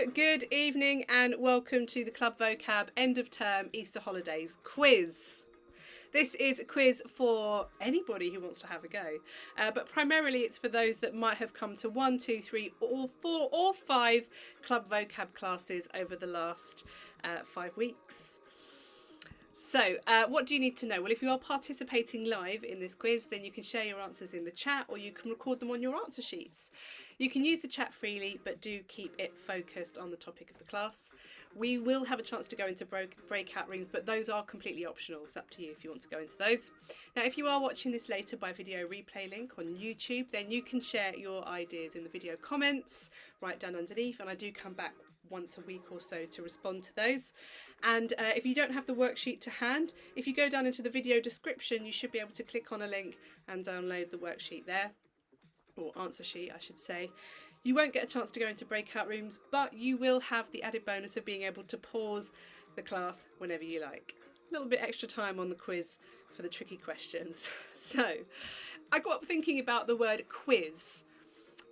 Good evening and welcome to the Club Vocab end of term Easter holidays quiz. This is a quiz for anybody who wants to have a go, but primarily it's for those that might have come to 1, 2, 3 or 4 or 5 Club Vocab classes over the last 5 weeks. So what do you need to know? Well, if you are participating live in this quiz, then you can share your answers in the chat or you can record them on your answer sheets. You can use the chat freely, but do keep it focused on the topic of the class. We will have a chance to go into breakout rooms, but those are completely optional. It's up to you if you want to go into those. Now, if you are watching this later by video replay link on YouTube, then you can share your ideas in the video comments right down underneath, and I do come back once a week or so to respond to those. And if you don't have the worksheet to hand, if you go down into the video description, you should be able to click on a link and download the worksheet there, or answer sheet I should say. You won't get a chance to go into breakout rooms, but you will have the added bonus of being able to pause the class whenever you like. A little bit extra time on the quiz for the tricky questions. So I got up thinking about the word quiz,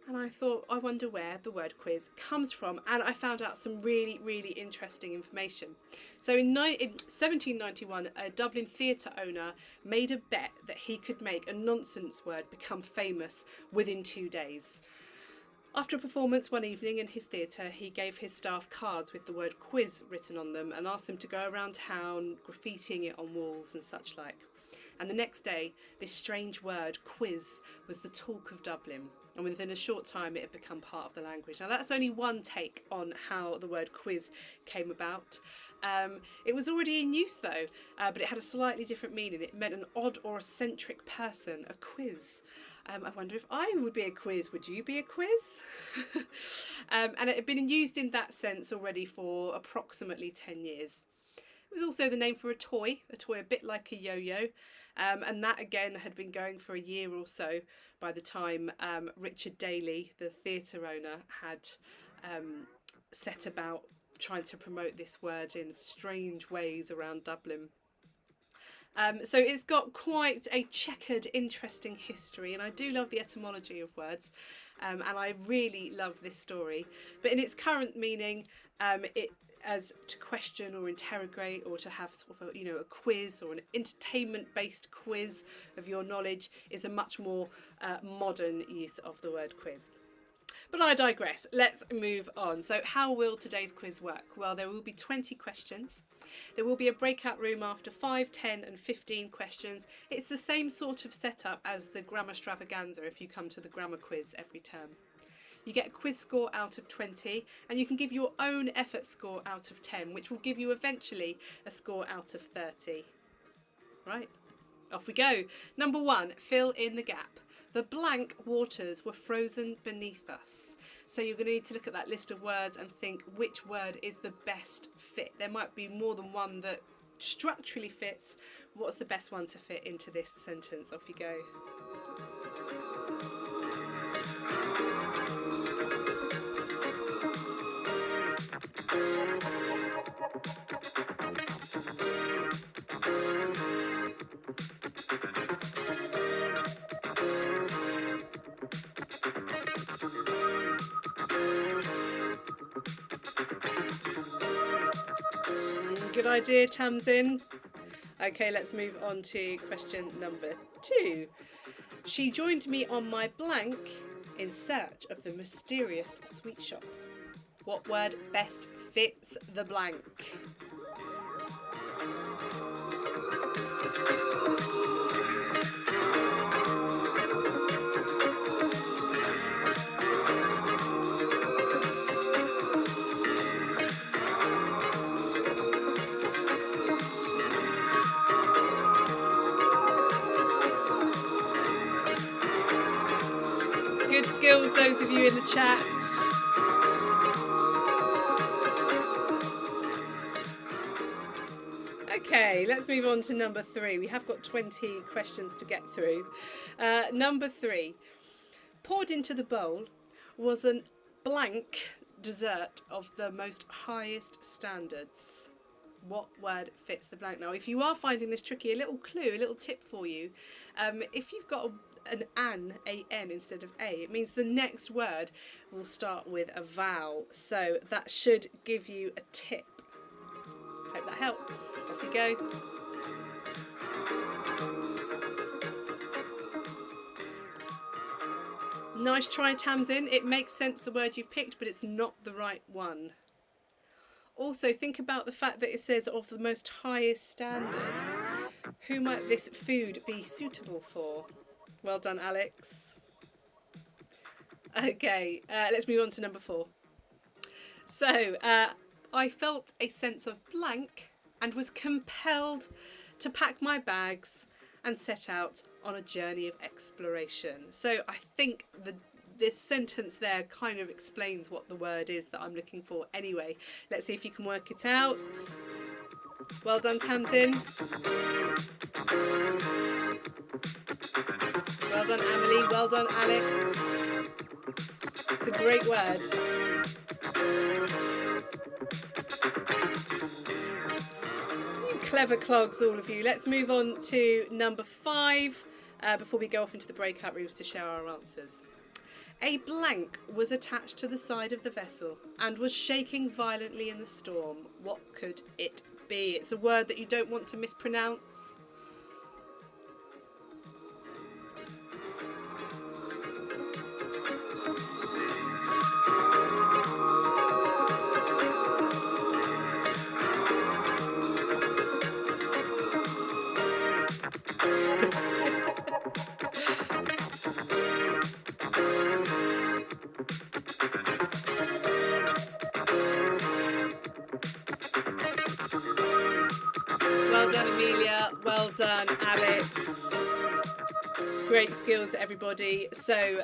and I thought, I wonder where the word quiz comes from, and I found out some really interesting information. So in 1791, a Dublin theatre owner made a bet that he could make a nonsense word become famous within 2 days. After a performance one evening in his theatre, he gave his staff cards with the word quiz written on them and asked them to go around town graffitiing it on walls and such like. And the next day, this strange word, quiz, was the talk of Dublin. And within a short time, it had become part of the language. Now, that's only one take on how the word quiz came about. It was already in use, though, but it had a slightly different meaning. It meant an odd or eccentric person, a quiz. I wonder if I would be a quiz. Would you be a quiz? And it had been used in that sense already for approximately 10 years. It was also the name for a toy a bit like a yo-yo, and that again had been going for a year or so by the time Richard Daly, the theatre owner, had set about trying to promote this word in strange ways around Dublin. So it's got quite a checkered, interesting history, and I do love the etymology of words, and I really love this story. But in its current meaning, it as to question or interrogate, or to have sort of a quiz or an entertainment-based quiz of your knowledge is a much more modern use of the word quiz. But I digress. Let's move on. So how will today's quiz work? Well, there will be 20 questions. There will be a breakout room after 5, 10 and 15 questions. It's the same sort of setup as the grammar extravaganza if you come to the grammar quiz every term. You get a quiz score out of 20, and you can give your own effort score out of 10, which will give you eventually a score out of 30. Right, off we go. Number 1, fill in the gap. The blank waters were frozen beneath us. So you're going to need to look at that list of words and think which word is the best fit. There might be more than one that structurally fits. What's the best one to fit into this sentence? Off you go. Good idea, Tamsin. Okay, let's move on to question number 2. She joined me on my blank in search of the mysterious sweet shop. What word best fits the blank? Good skills, those of you in the chat. Okay, let's move on to number 3. We have got 20 questions to get through. Number 3. Poured into the bowl was a blank dessert of the most highest standards. What word fits the blank? Now, if you are finding this tricky, a little clue, a little tip for you. If you've got an, A-N instead of A. It means the next word will start with a vowel. So that should give you a tip. Hope that helps. Off you go. Nice try, Tamsin. It makes sense, the word you've picked, but it's not the right one. Also, think about the fact that it says of the most highest standards. Who might this food be suitable for? Well done, Alex. Okay, let's move on to number 4. So, I felt a sense of blank and was compelled to pack my bags and set out on a journey of exploration. So I think this sentence there kind of explains what the word is that I'm looking for anyway. Let's see if you can work it out. Well done, Tamsin. Well done, Emily. Well done, Alex. It's a great word. Clever clogs, all of you. Let's move on to number 5 before we go off into the breakout rooms to share our answers. A blank was attached to the side of the vessel and was shaking violently in the storm. What could it be? It's a word that you don't want to mispronounce. Well done, Amelia. Well done, Alex. Great skills, everybody. So,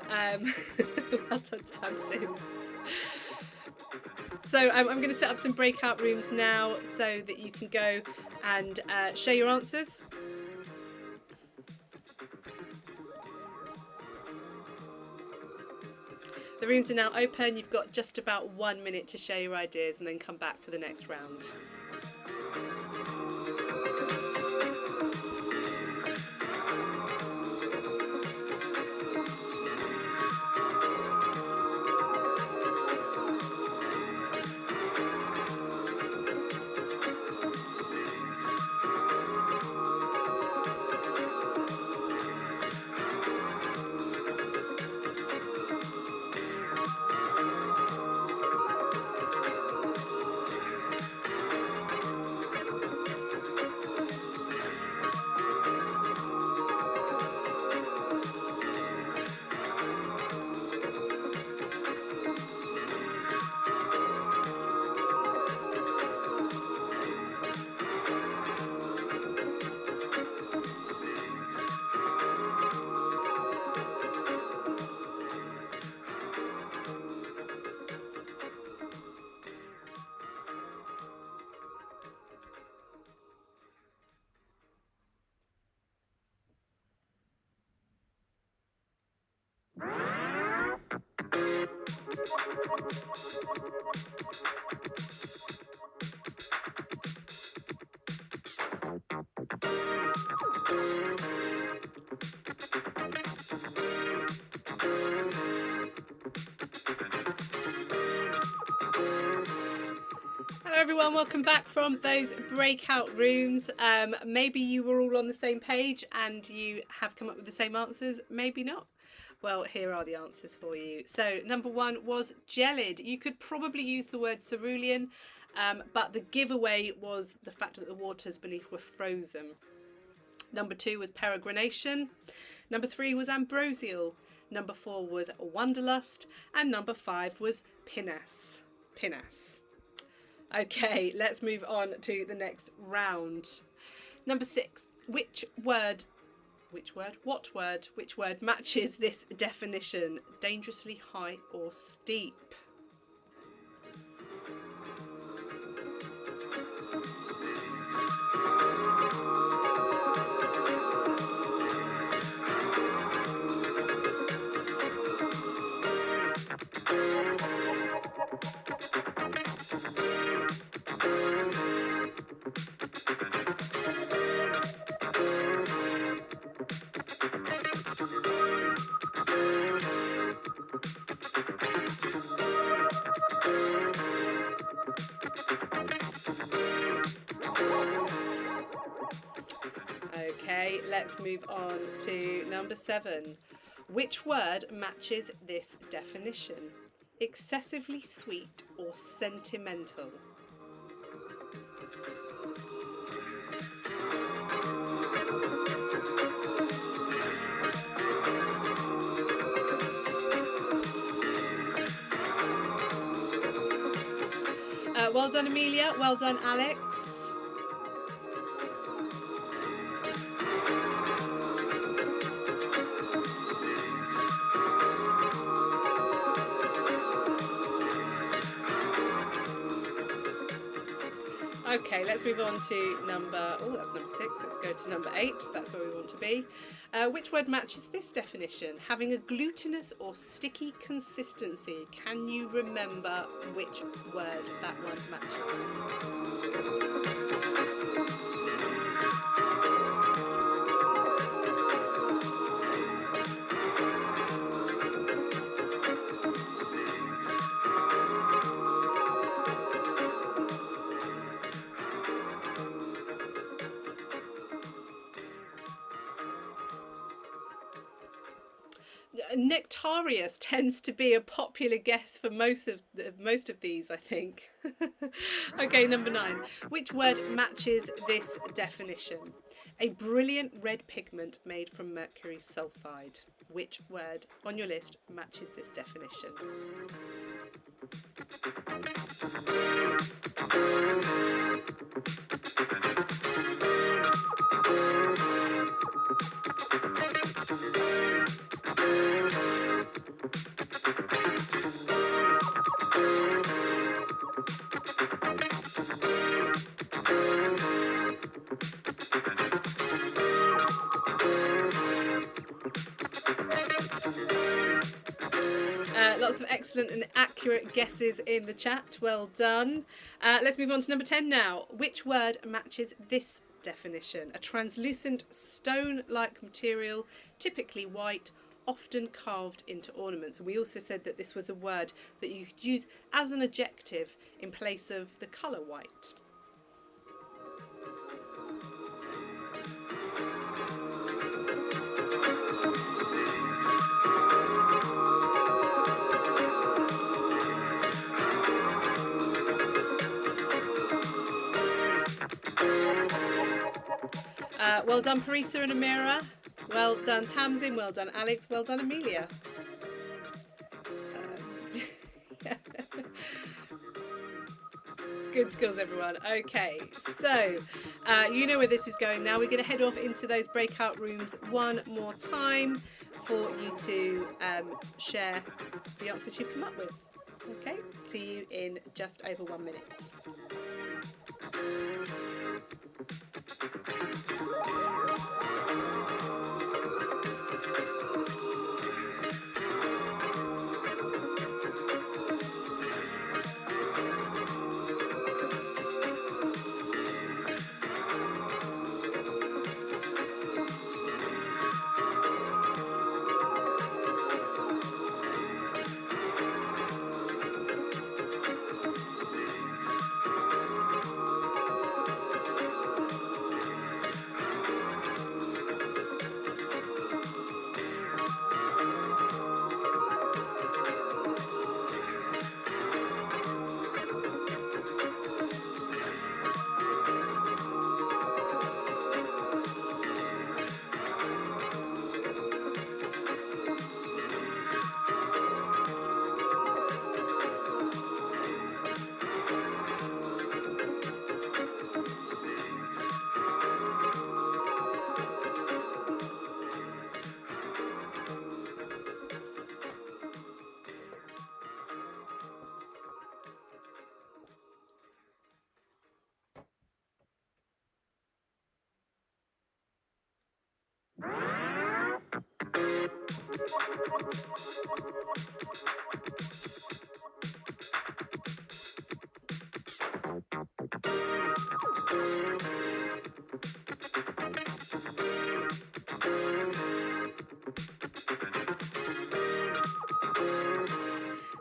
well done, Tamsin. So I'm going to set up some breakout rooms now so that you can go and share your answers. The rooms are now open. You've got just about 1 minute to share your ideas and then come back for the next round. Hello everyone, welcome back from those breakout rooms. Maybe you were all on the same page and you have come up with the same answers, maybe not. Well, here are the answers for you. So number 1 was gelid. You could probably use the word cerulean, but the giveaway was the fact that the waters beneath were frozen. Number 2 was peregrination. Number 3 was ambrosial. Number 4 was wanderlust. And number 5 was pinnace. Pinnace. Okay, let's move on to the next round. Number 6. Which word matches this definition? Dangerously high or steep? let's move on to number 7. Which word matches this definition? Excessively sweet or sentimental? Well done, Amelia. Well done, Alex. Okay, let's move on to that's number 6. Let's go to number 8. That's where we want to be. Which word matches this definition? Having a glutinous or sticky consistency. Can you remember which word that one matches? Nectarious tends to be a popular guess for most of these, I think. Okay, number 9. Which word matches this definition? A brilliant red pigment made from mercury sulfide. Which word on your list matches this definition? Lots of excellent and accurate guesses in the chat. Well done. Let's move on to number 10 now. Which word matches this definition? A translucent stone-like material, typically white, often carved into ornaments. And we also said that this was a word that you could use as an adjective in place of the colour white. Well done, Parisa and Amira. Well done, Tamsin. Well done, Alex. Well done, Amelia. Good skills, everyone. Okay, so you know where this is going now. We're going to head off into those breakout rooms one more time for you to share the answers you've come up with. Okay, see you in just over 1 minute.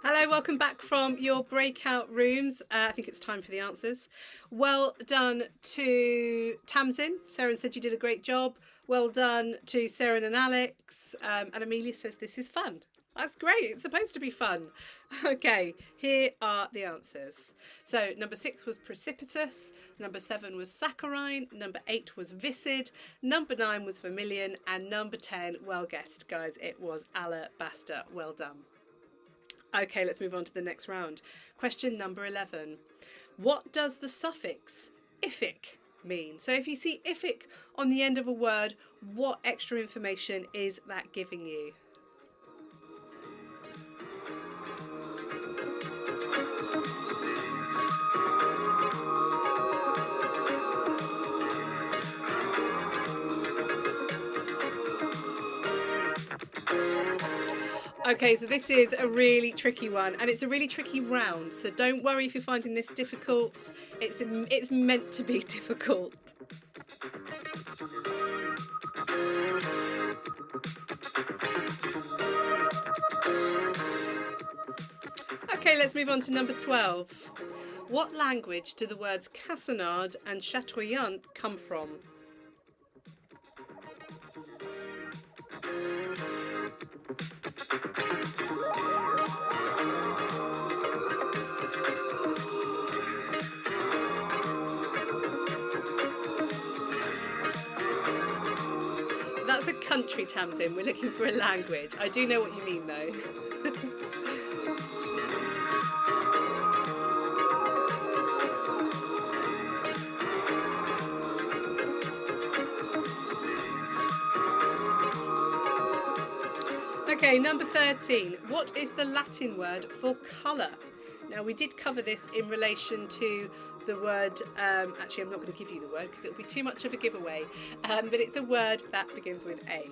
Hello, welcome back from your breakout rooms. I think it's time for the answers. Well done to Tamsin. Sarah said you did a great job. Well done to Sarah and Alex. And Amelia says this is fun. That's great. It's supposed to be fun. Okay, here are the answers. So number 6 was precipitous. Number 7 was saccharine. Number 8 was viscid. Number 9 was vermilion. And number 10, well guessed, guys, it was alabaster. Well done. Okay, let's move on to the next round. Question number 11. What does the suffix ific mean? So if you see ific on the end of a word, what extra information is that giving you? Okay, so this is a really tricky one, and it's a really tricky round, so don't worry if you're finding this difficult. It's meant to be difficult. Okay, let's move on to number 12. What language do the words cassonade and chatoyant come from? That's a country, Tamsin. We're looking for a language. I do know what you mean, though. Okay, number 13. What is the Latin word for colour? Now, we did cover this in relation to the word, actually I'm not going to give you the word because it will be too much of a giveaway, but it's a word that begins with A.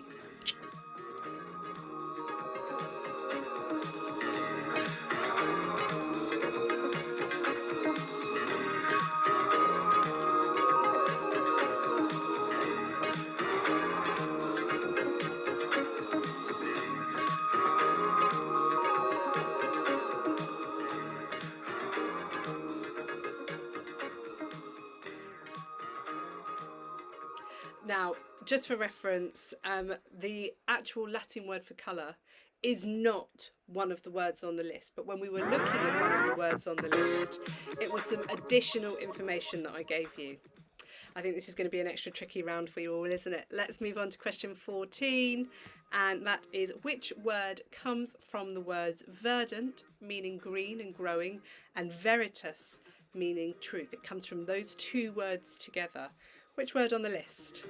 Now, just for reference, the actual Latin word for colour is not one of the words on the list, but when we were looking at one of the words on the list, it was some additional information that I gave you. I think this is going to be an extra tricky round for you all, isn't it? Let's move on to question 14, and that is, which word comes from the words verdant, meaning green and growing, and veritas, meaning truth? It comes from those two words together. Which word on the list?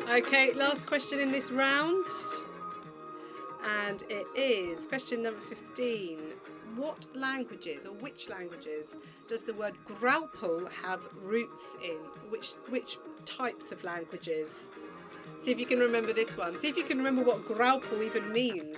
Okay, last question in this round, and it is question number 15. What languages, or which languages, does the word graupel have roots in? Which types of languages? See if you can remember this one. See if you can remember what graupel even means.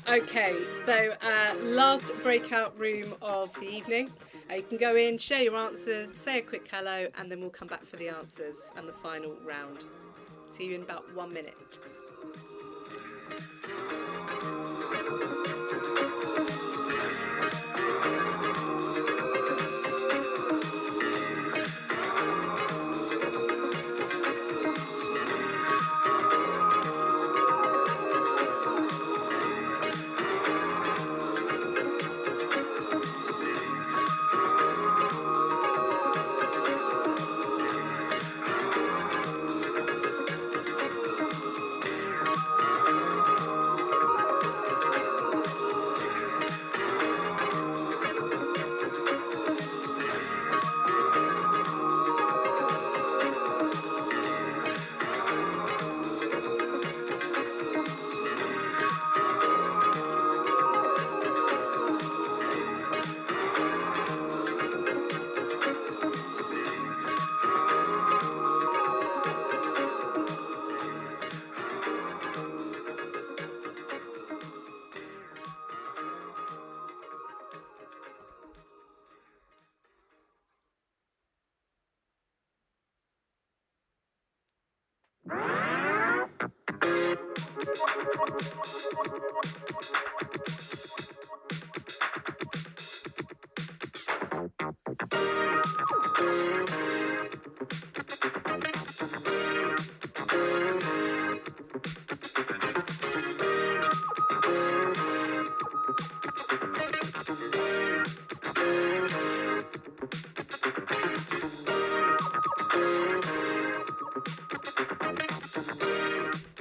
Okay, so last breakout room of the evening. You can go in, share your answers, say a quick hello, and then we'll come back for the answers and the final round. See you in about 1 minute.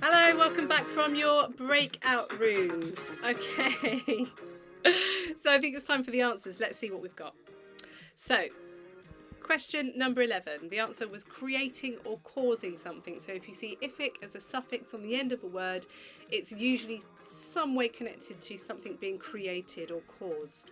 Hello, welcome back from your breakout rooms. Okay, so I think it's time for the answers. Let's see what we've got. So, question number 11. The answer was creating or causing something. So if you see ific as a suffix on the end of a word, it's usually some way connected to something being created or caused.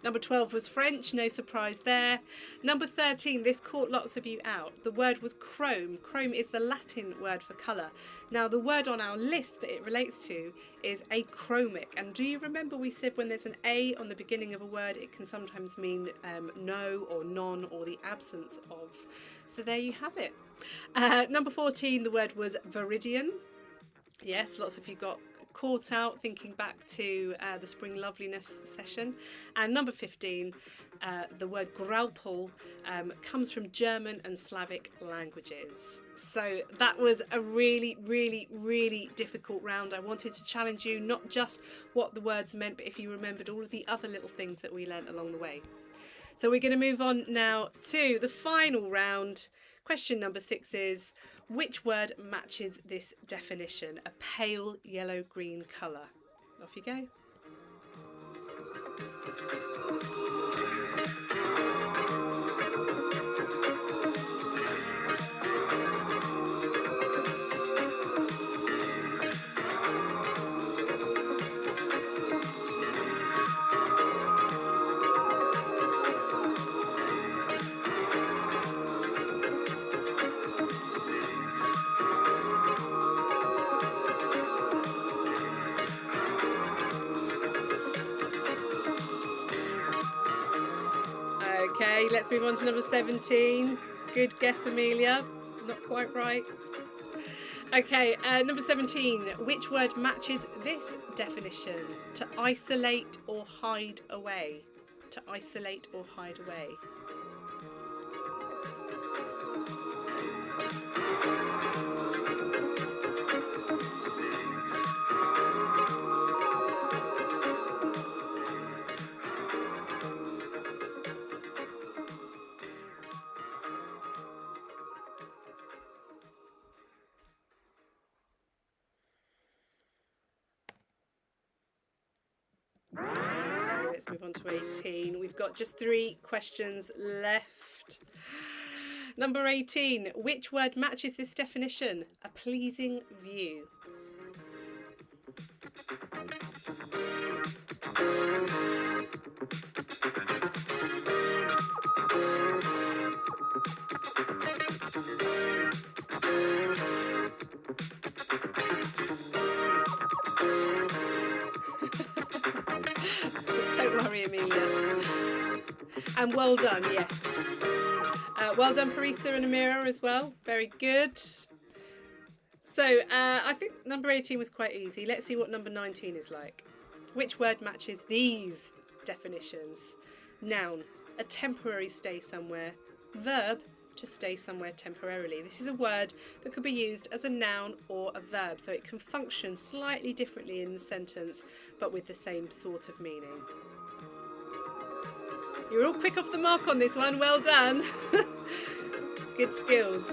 Number 12 was French, no surprise there. Number 13, this caught lots of you out. The word was chrome. Chrome is the Latin word for colour. Now the word on our list that it relates to is achromic. And do you remember we said when there's an A on the beginning of a word, it can sometimes mean no or non or the absence of. So there you have it. Number 14, the word was viridian. Yes, lots of you got caught out thinking back to the Spring Loveliness session. And number 15, the word graupel comes from German and Slavic languages. So that was a really, really, really difficult round. I wanted to challenge you, not just what the words meant, but if you remembered all of the other little things that we learnt along the way. So we're going to move on now to the final round. Question number 6 is, which word matches this definition? A pale yellow-green colour. Off you go. Okay, let's move on to number 17. Good guess, Amelia. Not quite right. Okay, number 17. Which word matches this definition? To isolate or hide away. To isolate or hide away. Let's move on to 18. We've got just 3 questions left. Number 18. Which word matches this definition? A pleasing view. Don't worry, Amelia. And well done, yes. Well done, Parisa and Amira as well. Very good. So I think number 18 was quite easy. Let's see what number 19 is like. Which word matches these definitions? Noun, a temporary stay somewhere. Verb, to stay somewhere temporarily. This is a word that could be used as a noun or a verb, so it can function slightly differently in the sentence, but with the same sort of meaning. You're all quick off the mark on this one. Well done. Good skills.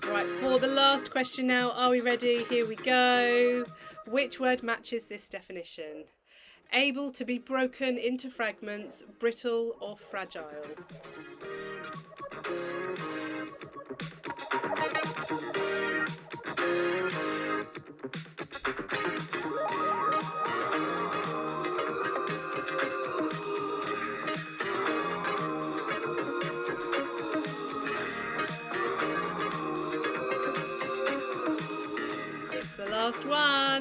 Right, for the last question now, are we ready? Here we go. Which word matches this definition? Able to be broken into fragments, brittle or fragile.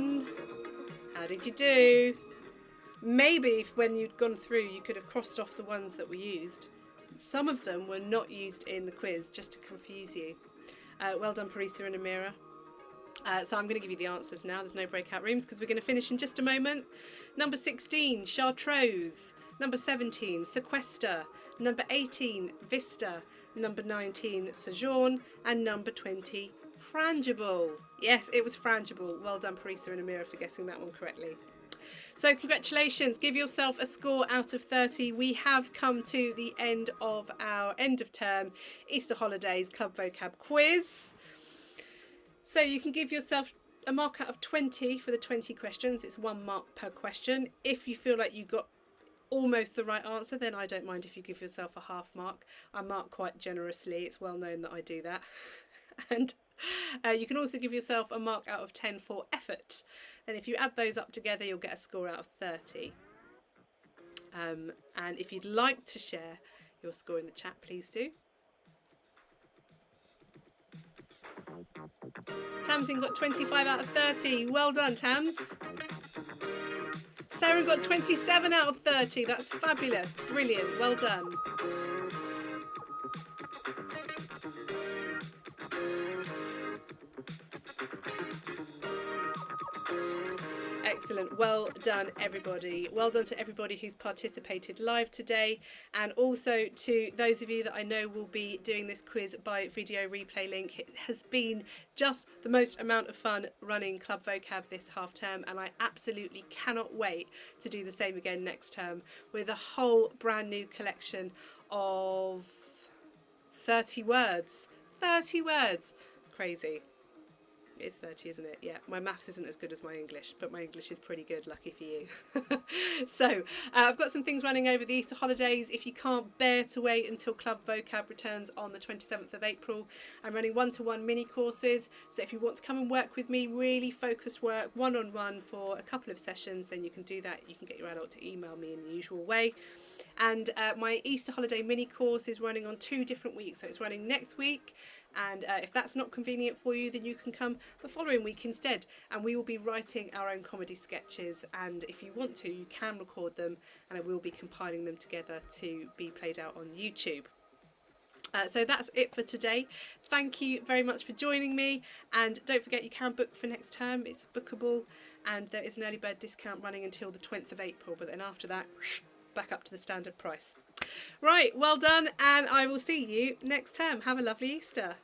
done. How did you do? Maybe if when you'd gone through you could have crossed off the ones that were used. Some of them were not used in the quiz, just to confuse you. Well done, Parisa and Amira. So I'm going to give you the answers now. There's no breakout rooms because we're going to finish in just a moment. Number 16, Chartreuse. Number 17, Sequester. Number 18, Vista. Number 19, Sojourn. And number 20, Frangible. Yes, it was Frangible. Well done, Parisa and Amira, for guessing that one correctly. So congratulations, give yourself a score out of 30. We have come to the end of our end of term Easter holidays Club Vocab quiz. So you can give yourself a mark out of 20 for the 20 questions. It's 1 mark per question. If you feel like you got almost the right answer, then I don't mind if you give yourself a half mark. I mark quite generously. It's well known that I do that. And you can also give yourself a mark out of 10 for effort. And if you add those up together, you'll get a score out of 30. And if you'd like to share your score in the chat, please do. Tamsin got 25 out of 30. Well done, Tams. Sarah got 27 out of 30. That's fabulous. Brilliant. Well done. Excellent. Well done, everybody. Well done to everybody who's participated live today, and also to those of you that I know will be doing this quiz by video replay link. It has been just the most amount of fun running Club Vocab this half term, and I absolutely cannot wait to do the same again next term with a whole brand new collection of 30 words. 30 words. Crazy. It's 30, isn't it? Yeah, my maths isn't as good as my English, but my English is pretty good, lucky for you. So I've got some things running over the Easter holidays. If you can't bear to wait until Club Vocab returns on the 27th of April, I'm running one-to-one mini courses. So if you want to come and work with me, really focused work, one-on-one for a couple of sessions, then you can do that. You can get your adult to email me in the usual way. And my Easter holiday mini course is running on 2 different weeks. So it's running next week. And if that's not convenient for you, then you can come the following week instead, and we will be writing our own comedy sketches. And if you want to, you can record them, and I will be compiling them together to be played out on YouTube. So that's it for today. Thank you very much for joining me, and don't forget you can book for next term. It's bookable, and there is an early bird discount running until the 20th of April, but then after that, back up to the standard price. Right, well done, and I will see you next term. Have a lovely Easter.